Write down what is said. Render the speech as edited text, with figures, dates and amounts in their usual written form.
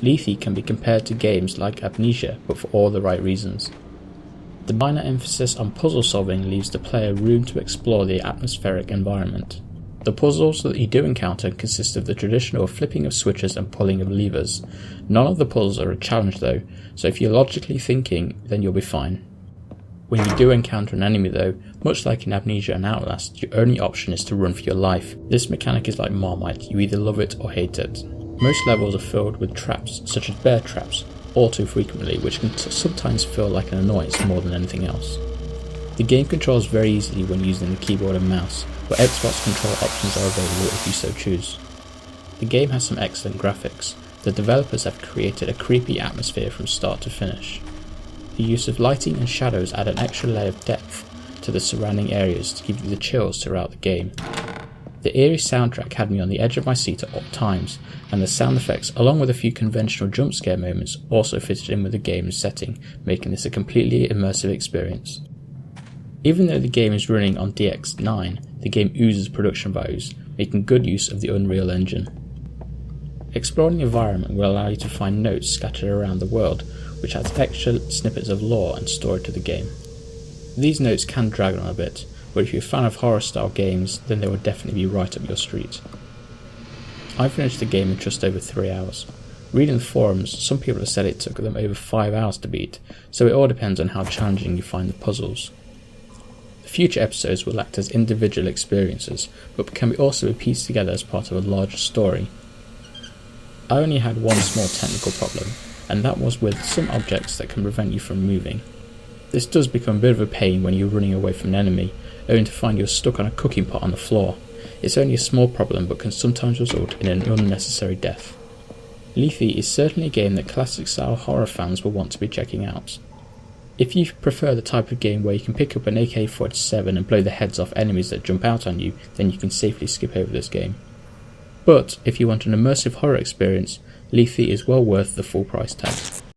Lethe can be compared to games like Amnesia, but for all the right reasons. The minor emphasis on puzzle solving leaves the player room to explore the atmospheric environment. The puzzles that you do encounter consist of the traditional flipping of switches and pulling of levers. None of the puzzles are a challenge though, so if you're logically thinking, then you'll be fine. When you do encounter an enemy though, much like in Amnesia and Outlast, your only option is to run for your life. This mechanic is like Marmite, you either love it or hate it. Most levels are filled with traps, such as bear traps, all too frequently, which can sometimes feel like an annoyance more than anything else. The game controls very easily when using the keyboard and mouse, but Xbox control options are available if you so choose. The game has some excellent graphics. The developers have created a creepy atmosphere from start to finish. The use of lighting and shadows add an extra layer of depth to the surrounding areas to give you the chills throughout the game. The eerie soundtrack had me on the edge of my seat at all times, and the sound effects, along with a few conventional jump scare moments, also fitted in with the game's setting, making this a completely immersive experience. Even though the game is running on DX9, the game oozes production values, making good use of the Unreal Engine. Exploring the environment will allow you to find notes scattered around the world, which adds extra snippets of lore and story to the game. These notes can drag on a bit, but if you're a fan of horror style games, then they will definitely be right up your street. I finished the game in just over 3 hours. Reading the forums, some people have said it took them over 5 hours to beat, so it all depends on how challenging you find the puzzles. The future episodes will act as individual experiences, but can also be pieced together as part of a larger story. I only had one small technical problem, and that was with some objects that can prevent you from moving. This does become a bit of a pain when you're running away from an enemy, only to find you're stuck on a cooking pot on the floor. It's only a small problem but can sometimes result in an unnecessary death. Lethe is certainly a game that classic style horror fans will want to be checking out. If you prefer the type of game where you can pick up an AK-47 and blow the heads off enemies that jump out on you, then you can safely skip over this game. But if you want an immersive horror experience, Lethe is well worth the full price tag.